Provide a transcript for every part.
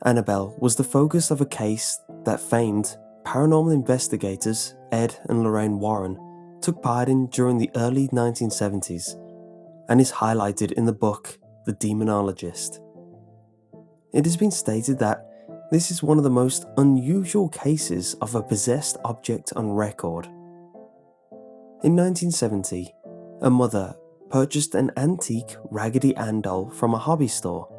Annabelle was the focus of a case that famed paranormal investigators Ed and Lorraine Warren took part in during the early 1970s and is highlighted in the book The Demonologist. It has been stated that this is one of the most unusual cases of a possessed object on record. In 1970, a mother purchased an antique Raggedy Ann doll from a hobby store.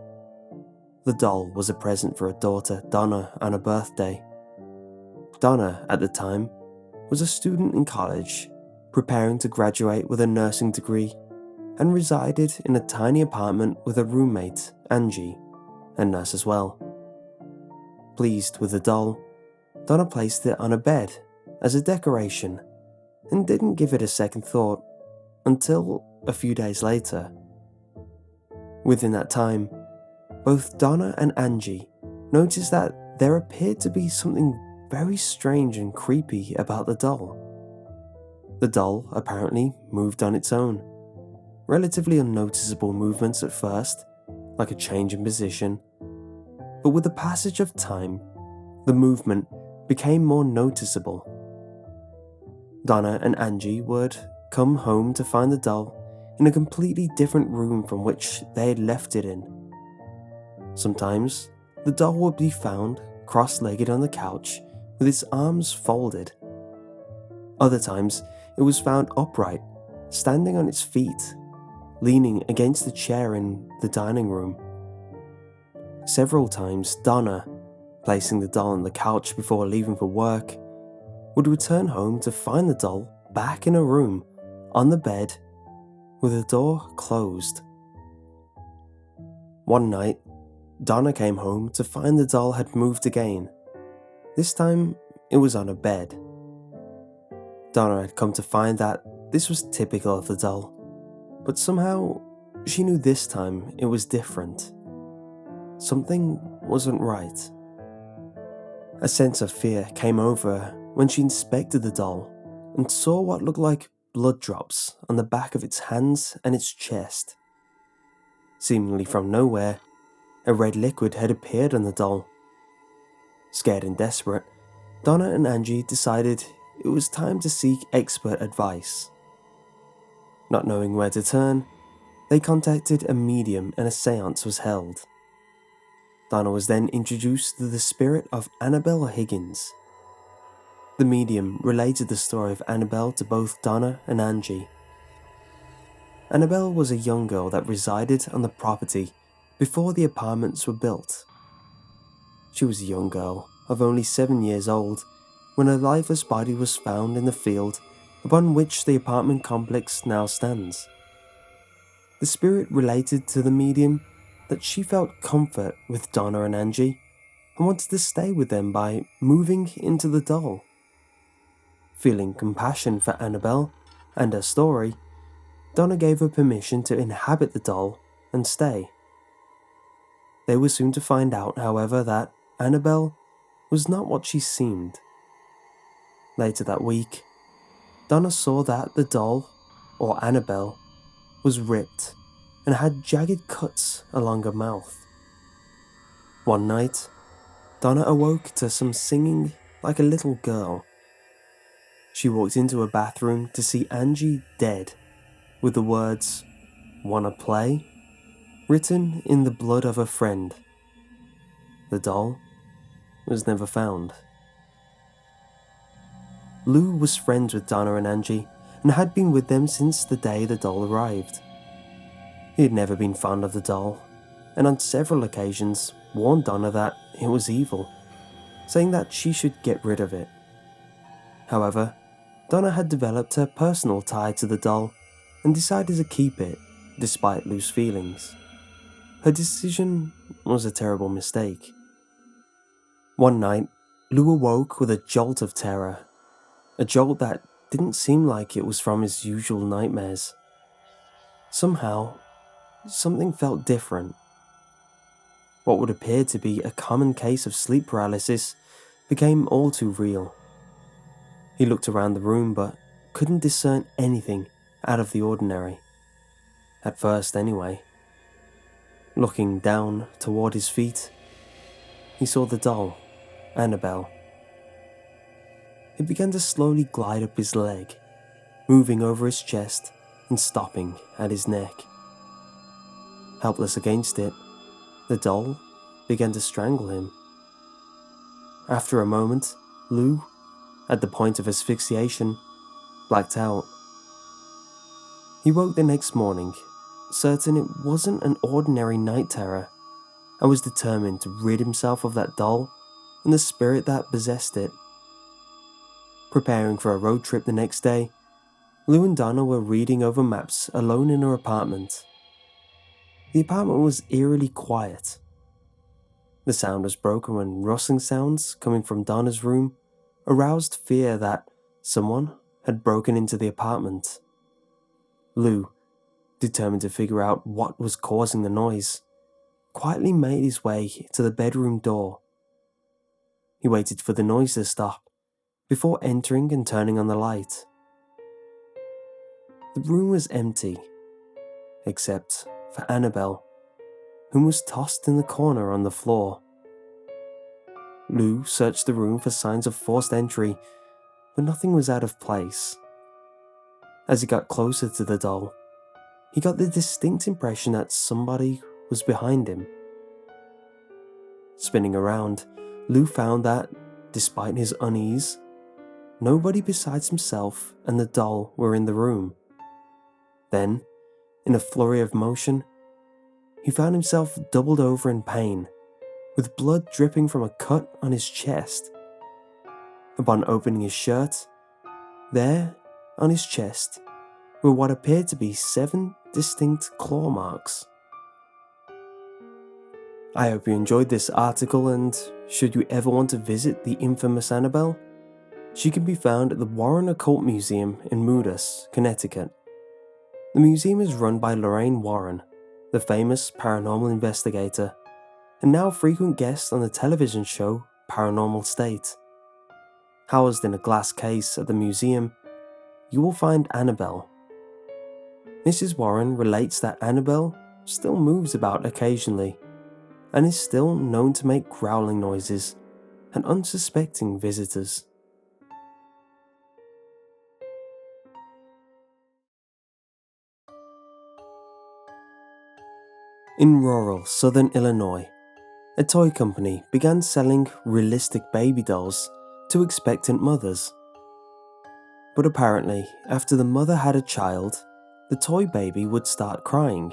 The doll was a present for her daughter Donna on her birthday. Donna, at the time, was a student in college, preparing to graduate with a nursing degree, and resided in a tiny apartment with her roommate, Angie, a nurse as well. Pleased with the doll, Donna placed it on a bed as a decoration and didn't give it a second thought until a few days later. Within that time, both Donna and Angie noticed that there appeared to be something very strange and creepy about the doll. The doll apparently moved on its own, relatively unnoticeable movements at first, like a change in position, but with the passage of time, the movement became more noticeable. Donna and Angie would come home to find the doll in a completely different room from which they had left it in. Sometimes, the doll would be found cross-legged on the couch with its arms folded. Other times, it was found upright, standing on its feet, leaning against the chair in the dining room. Several times, Donna, placing the doll on the couch before leaving for work, would return home to find the doll back in her room, on the bed, with the door closed. One night, Donna came home to find the doll had moved again. This time, it was on a bed. Donna had come to find that this was typical of the doll, but somehow she knew this time it was different. Something wasn't right. A sense of fear came over her when she inspected the doll and saw what looked like blood drops on the back of its hands and its chest. Seemingly from nowhere, a red liquid had appeared on the doll. Scared and desperate, Donna and Angie decided it was time to seek expert advice. Not knowing where to turn, they contacted a medium and a seance was held. Donna was then introduced to the spirit of Annabelle Higgins. The medium related the story of Annabelle to both Donna and Angie. Annabelle was a young girl that resided on the property before the apartments were built. She was a young girl of only 7 years old when her lifeless body was found in the field upon which the apartment complex now stands. The spirit related to the medium that she felt comfort with Donna and Angie and wanted to stay with them by moving into the doll. Feeling compassion for Annabelle and her story, Donna gave her permission to inhabit the doll and stay. They were soon to find out, however, that Annabelle was not what she seemed. Later that week, Donna saw that the doll, or Annabelle, was ripped and had jagged cuts along her mouth. One night, Donna awoke to some singing like a little girl. She walked into her bathroom to see Angie dead, with the words, "Wanna play?" written in the blood of her friend. The doll was never found. Lou was friends with Donna and Angie and had been with them since the day the doll arrived. He had never been fond of the doll, and on several occasions warned Donna that it was evil, saying that she should get rid of it. However, Donna had developed a personal tie to the doll and decided to keep it, despite Lou's feelings. Her decision was a terrible mistake. One night, Lou awoke with a jolt of terror, a jolt that didn't seem like it was from his usual nightmares. Somehow, something felt different. What would appear to be a common case of sleep paralysis became all too real. He looked around the room but couldn't discern anything out of the ordinary. At first, anyway. Looking down toward his feet, he saw the doll, Annabelle. It began to slowly glide up his leg, moving over his chest and stopping at his neck. Helpless against it, the doll began to strangle him. After a moment, Lou, at the point of asphyxiation, blacked out. He woke the next morning, certain it wasn't an ordinary night terror, and was determined to rid himself of that doll and the spirit that possessed it. Preparing for a road trip the next day, Lou and Donna were reading over maps alone in her apartment. The apartment was eerily quiet. The sound was broken when rustling sounds coming from Donna's room aroused fear that someone had broken into the apartment. Lou, determined to figure out what was causing the noise, quietly made his way to the bedroom door. He waited for the noise to stop before entering and turning on the light. The room was empty, except for Annabelle, whom was tossed in the corner on the floor. Lou searched the room for signs of forced entry, but nothing was out of place. As he got closer to the doll, he got the distinct impression that somebody was behind him. Spinning around, Lou found that, despite his unease, nobody besides himself and the doll were in the room. Then, in a flurry of motion, he found himself doubled over in pain, with blood dripping from a cut on his chest. Upon opening his shirt, there, on his chest, were what appeared to be 7 distinct claw marks. I hope you enjoyed this article, and should you ever want to visit the infamous Annabelle, she can be found at the Warren Occult Museum in Moodus, Connecticut. The museum is run by Lorraine Warren, the famous paranormal investigator, and now frequent guest on the television show Paranormal State. Housed in a glass case at the museum, you will find Annabelle. Mrs. Warren relates that Annabelle still moves about occasionally, and is still known to make growling noises and unsuspecting visitors. In rural southern Illinois, a toy company began selling realistic baby dolls to expectant mothers. But apparently, after the mother had a child, the toy baby would start crying.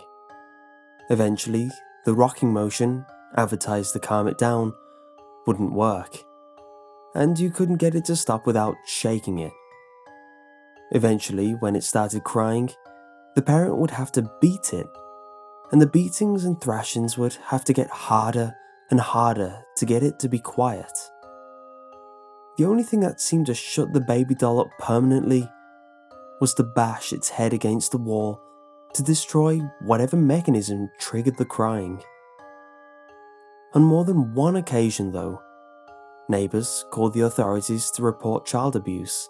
Eventually, the rocking motion, advertised to calm it down, wouldn't work, and you couldn't get it to stop without shaking it. Eventually, when it started crying, the parent would have to beat it, and the beatings and thrashings would have to get harder and harder to get it to be quiet. The only thing that seemed to shut the baby doll up permanently was to bash its head against the wall to destroy whatever mechanism triggered the crying. On more than one occasion, though, neighbours called the authorities to report child abuse,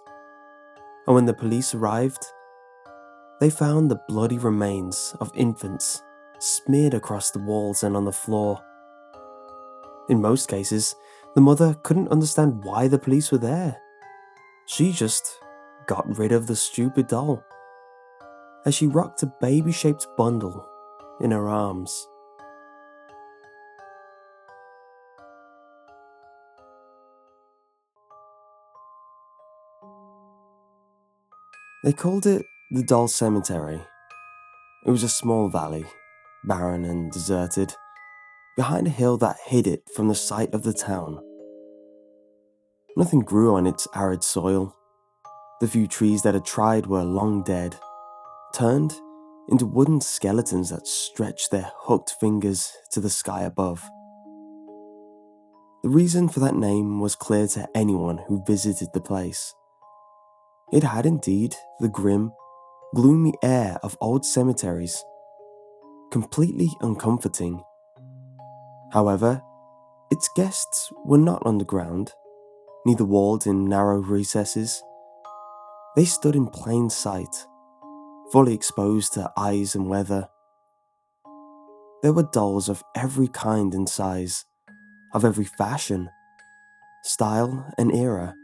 and when the police arrived, they found the bloody remains of infants smeared across the walls and on the floor. In most cases, the mother couldn't understand why the police were there. She just got rid of the stupid doll as she rocked a baby-shaped bundle in her arms. They called it the Doll Cemetery. It was a small valley, barren and deserted, behind a hill that hid it from the sight of the town. Nothing grew on its arid soil. The few trees that had tried were long dead, turned into wooden skeletons that stretched their hooked fingers to the sky above. The reason for that name was clear to anyone who visited the place. It had indeed the grim, gloomy air of old cemeteries, completely uncomforting. However, its guests were not underground, neither walled in narrow recesses. They stood in plain sight, fully exposed to eyes and weather. There were dolls of every kind and size, of every fashion, style, and era.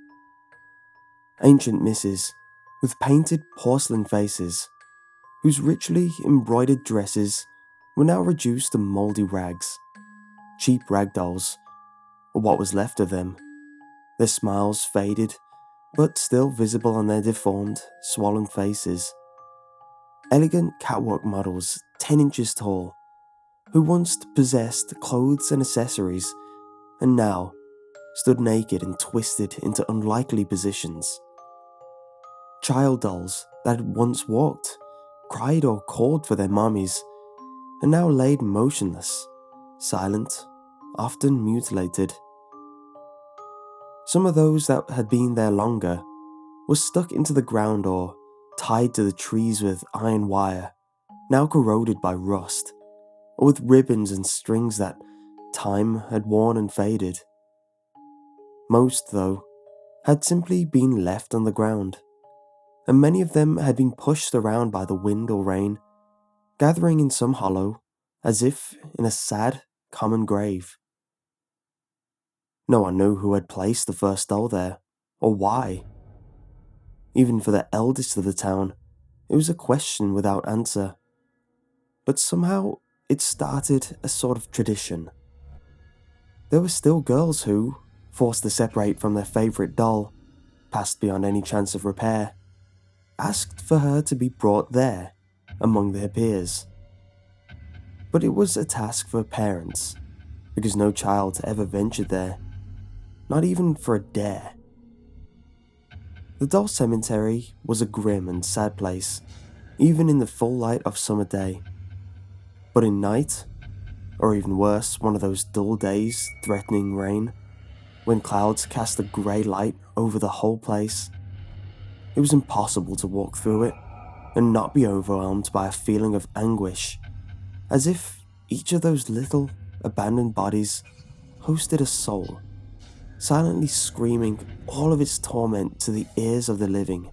Ancient misses with painted porcelain faces, whose richly embroidered dresses were now reduced to mouldy rags, cheap rag dolls, or what was left of them, their smiles faded but still visible on their deformed, swollen faces. Elegant catwalk models 10 inches tall, who once possessed clothes and accessories and now stood naked and twisted into unlikely positions. Child dolls that had once walked, cried or called for their mummies, and now laid motionless, silent, often mutilated. Some of those that had been there longer were stuck into the ground or tied to the trees with iron wire, now corroded by rust, or with ribbons and strings that time had worn and faded. Most, though, had simply been left on the ground, and many of them had been pushed around by the wind or rain, gathering in some hollow, as if in a sad, common grave. No one knew who had placed the first doll there, or why. Even for the eldest of the town, it was a question without answer. But somehow, it started a sort of tradition. There were still girls who, forced to separate from their favourite doll, past beyond any chance of repair, asked for her to be brought there, among their peers. But it was a task for parents, because no child ever ventured there, not even for a dare. The doll cemetery was a grim and sad place, even in the full light of summer day. But in night, or even worse, one of those dull days threatening rain, when clouds cast a grey light over the whole place, it was impossible to walk through it and not be overwhelmed by a feeling of anguish, as if each of those little, abandoned bodies hosted a soul, silently screaming all of its torment to the ears of the living.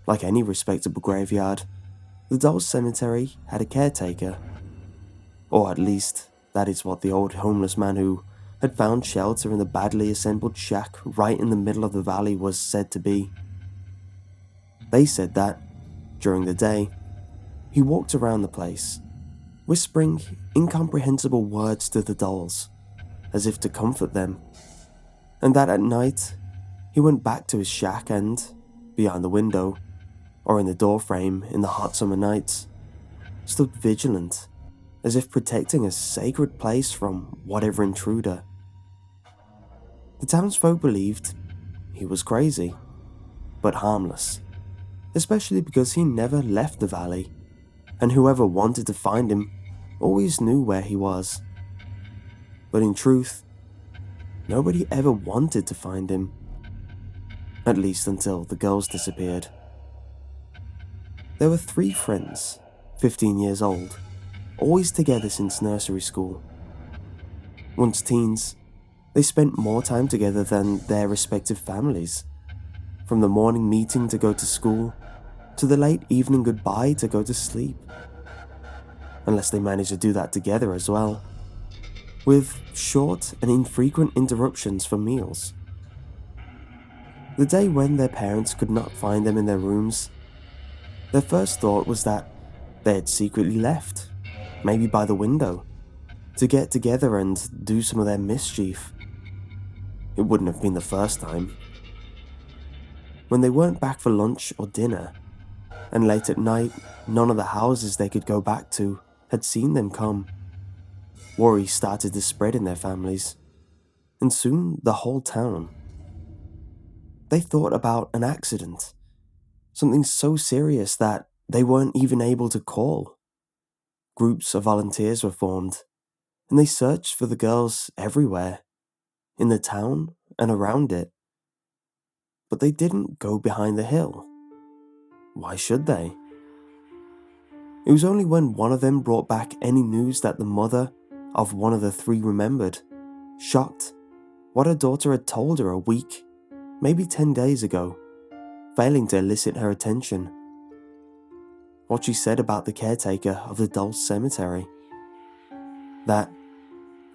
Like any respectable graveyard, the doll's cemetery had a caretaker. Or at least, that is what the old homeless man who had found shelter in the badly assembled shack right in the middle of the valley was said to be. They said that, during the day, he walked around the place, whispering incomprehensible words to the dolls, as if to comfort them, and that at night, he went back to his shack and, behind the window, or in the doorframe in the hot summer nights, stood vigilant, as if protecting a sacred place from whatever intruder. The townsfolk believed he was crazy, but harmless, especially because he never left the valley, and whoever wanted to find him always knew where he was. But in truth, nobody ever wanted to find him, at least until the girls disappeared. There were 3 friends, 15 years old, always together since nursery school. Once teens, they spent more time together than their respective families, from the morning meeting to go to school, to the late evening goodbye to go to sleep. Unless they managed to do that together as well, with short and infrequent interruptions for meals. The day when their parents could not find them in their rooms, their first thought was that they had secretly left, maybe by the window, to get together and do some of their mischief. It wouldn't have been the first time. When they weren't back for lunch or dinner, and late at night, none of the houses they could go back to had seen them come, worry started to spread in their families, and soon the whole town. They thought about an accident, something so serious that they weren't even able to call. Groups of volunteers were formed, and they searched for the girls everywhere, in the town and around it. But they didn't go behind the hill. Why should they? It was only when one of them brought back any news that the mother of one of the 3 remembered, shocked, what her daughter had told her a week, maybe 10 days ago, failing to elicit her attention. What she said about the caretaker of the doll's cemetery. That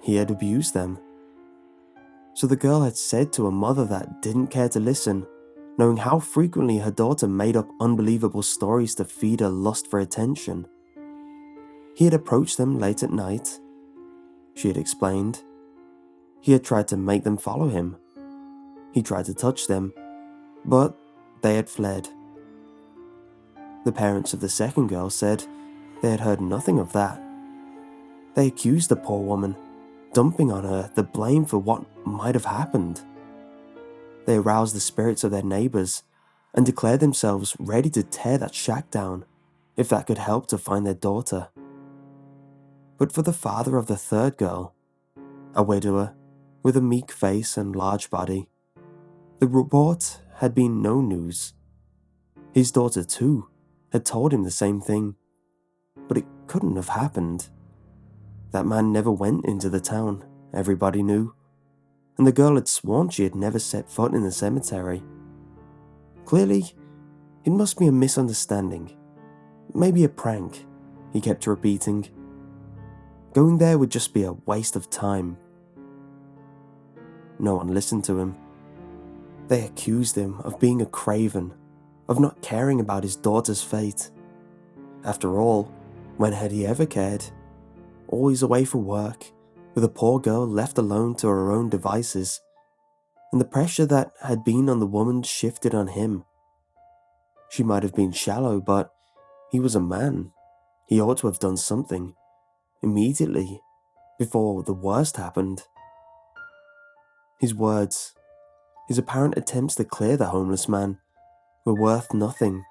he had abused them. So the girl had said to a mother that didn't care to listen, knowing how frequently her daughter made up unbelievable stories to feed her lust for attention. He had approached them late at night, she had explained. He had tried to make them follow him. He tried to touch them, but they had fled. The parents of the second girl said they had heard nothing of that. They accused the poor woman, dumping on her the blame for what might have happened. They aroused the spirits of their neighbors and declared themselves ready to tear that shack down if that could help to find their daughter. But for the father of the third girl, a widower with a meek face and large body, the report had been no news. His daughter, too, had told him the same thing, but it couldn't have happened. That man never went into the town, everybody knew, and the girl had sworn she had never set foot in the cemetery. Clearly, it must be a misunderstanding. Maybe a prank, he kept repeating. Going there would just be a waste of time. No one listened to him. They accused him of being a craven, of not caring about his daughter's fate. After all, when had he ever cared? Always away for work, with a poor girl left alone to her own devices, and the pressure that had been on the woman shifted on him. She might have been shallow, but he was a man. He ought to have done something, immediately, before the worst happened. His words, his apparent attempts to clear the homeless man, were worth nothing,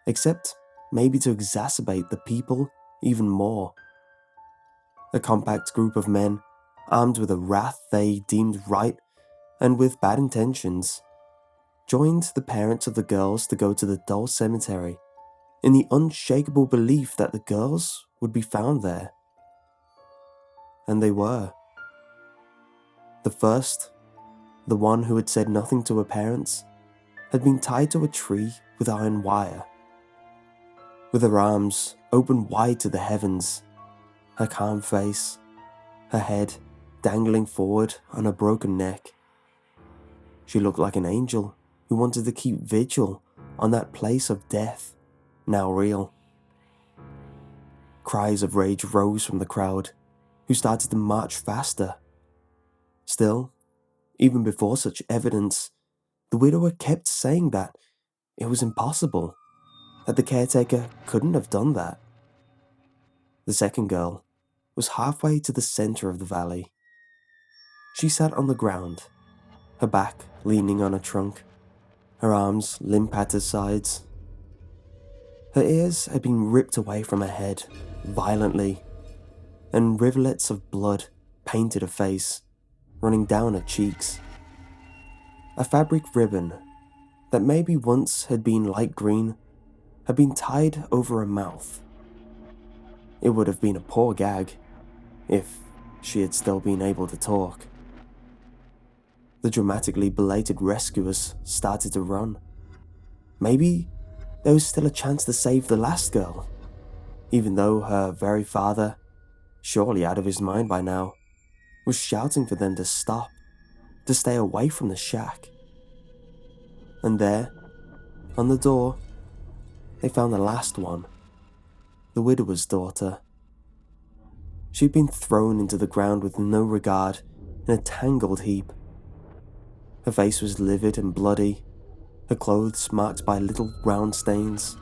except maybe to exacerbate the people even more. A compact group of men, armed with a wrath they deemed right and with bad intentions, joined the parents of the girls to go to the dull cemetery in the unshakable belief that the girls would be found there. And they were. The first, the one who had said nothing to her parents, had been tied to a tree with iron wire. With her arms open wide to the heavens, her calm face, her head dangling forward on her broken neck, she looked like an angel who wanted to keep vigil on that place of death, now real. Cries of rage rose from the crowd, who started to march faster. Still, even before such evidence, the widower kept saying that it was impossible, that the caretaker couldn't have done that. The second girl was halfway to the center of the valley. She sat on the ground, her back leaning on a trunk, her arms limp at her sides. Her ears had been ripped away from her head violently, and rivulets of blood painted her face, running down her cheeks. A fabric ribbon that maybe once had been light green had been tied over her mouth. It would have been a poor gag if she had still been able to talk. The dramatically belated rescuers started to run. Maybe there was still a chance to save the last girl, even though her very father, surely out of his mind by now, was shouting for them to stop, to stay away from the shack. And there, on the door, they found the last one, the widower's daughter. She'd been thrown into the ground with no regard in a tangled heap. Her face was livid and bloody, her clothes marked by little round stains.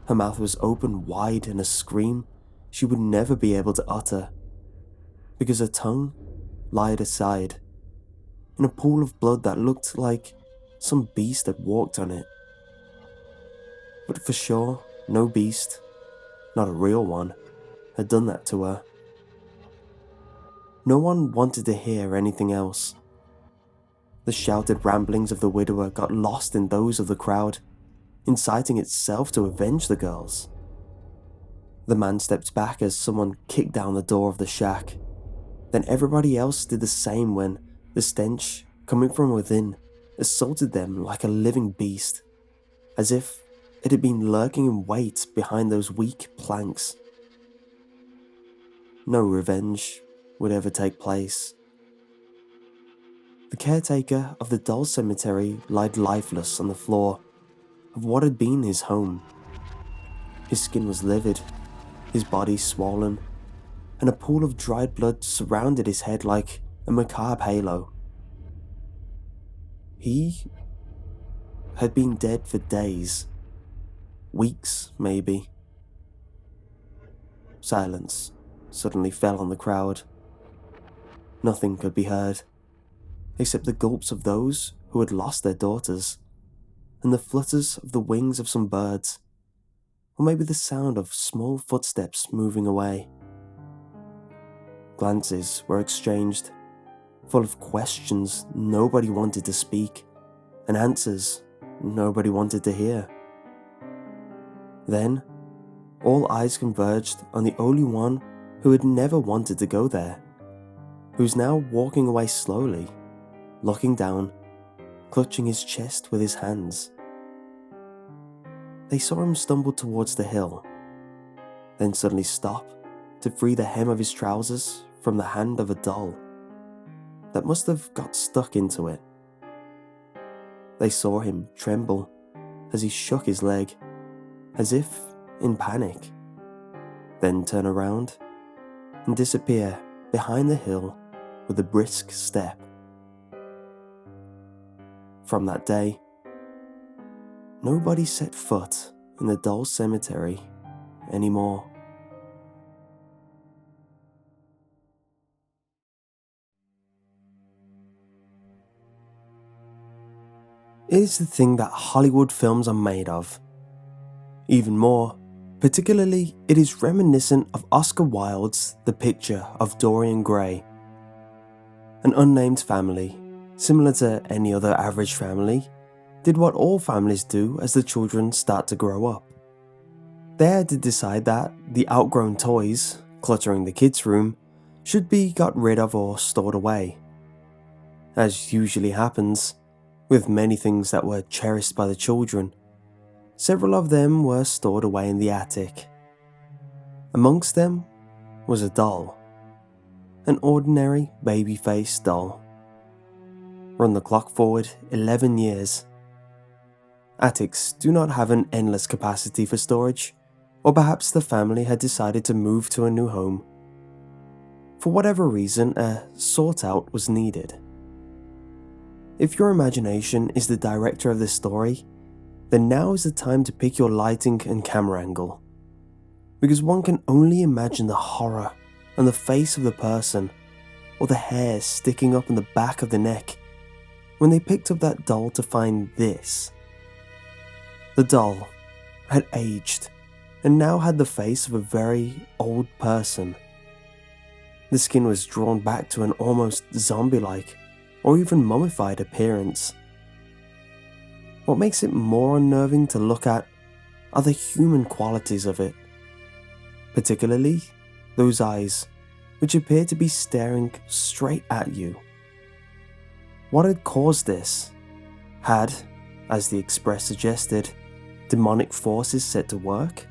Her mouth was open wide in a scream she would never be able to utter, because her tongue lay at her side, in a pool of blood that looked like some beast had walked on it. But for sure, no beast, not a real one, had done that to her. No one wanted to hear anything else. The shouted ramblings of the widower got lost in those of the crowd, inciting itself to avenge the girls. The man stepped back as someone kicked down the door of the shack. Then everybody else did the same when the stench, coming from within, assaulted them like a living beast, as if it had been lurking in wait behind those weak planks. No revenge, would ever take place. The caretaker of the doll cemetery lied lifeless on the floor of what had been his home. His skin was livid, his body swollen, and a pool of dried blood surrounded his head like a macabre halo. He had been dead for days, weeks maybe. Silence suddenly fell on the crowd. Nothing could be heard, except the gulps of those who had lost their daughters, and the flutters of the wings of some birds, or maybe the sound of small footsteps moving away. Glances were exchanged, full of questions nobody wanted to speak, and answers nobody wanted to hear. Then, all eyes converged on the only one who had never wanted to go there, who's now walking away slowly, looking down, clutching his chest with his hands. They saw him stumble towards the hill, then suddenly stop to free the hem of his trousers from the hand of a doll that must have got stuck into it. They saw him tremble as he shook his leg, as if in panic, then turn around and disappear behind the hill with a brisk step. From that day, nobody set foot in the doll cemetery anymore. It is the thing that Hollywood films are made of. Even more, particularly, it is reminiscent of Oscar Wilde's The Picture of Dorian Gray. An unnamed family, similar to any other average family, did what all families do as the children start to grow up. They had to decide that the outgrown toys, cluttering the kids' room, should be got rid of or stored away. As usually happens, with many things that were cherished by the children, several of them were stored away in the attic. Amongst them was a doll, an ordinary baby-faced doll. Run the clock forward 11 years. Attics do not have an endless capacity for storage, or perhaps the family had decided to move to a new home. For whatever reason, a sort-out was needed. If your imagination is the director of this story, then now is the time to pick your lighting and camera angle. Because one can only imagine the horror on the face of the person, or the hair sticking up in the back of the neck, when they picked up that doll to find this. The doll had aged, and now had the face of a very old person. The skin was drawn back to an almost zombie-like, or even mummified appearance. What makes it more unnerving to look at are the human qualities of it, particularly those eyes, which appear to be staring straight at you. What had caused this? Had, as the Express suggested, demonic forces set to work?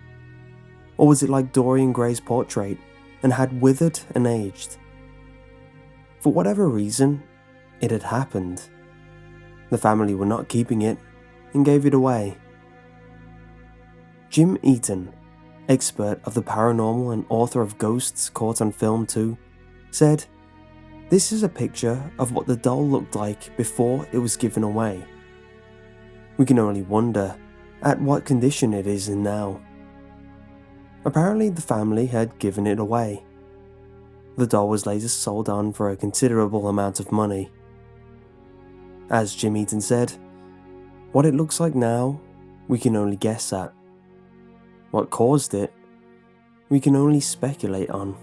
Or was it like Dorian Gray's portrait and had withered and aged? For whatever reason, it had happened. The family were not keeping it and gave it away. Jim Eaton, expert of the paranormal and author of Ghosts Caught on Film 2, said, "This is a picture of what the doll looked like before it was given away. We can only wonder at what condition it is in now." Apparently the family had given it away. The doll was later sold on for a considerable amount of money. As Jim Eaton said, "What it looks like now, we can only guess at. What caused it, we can only speculate on."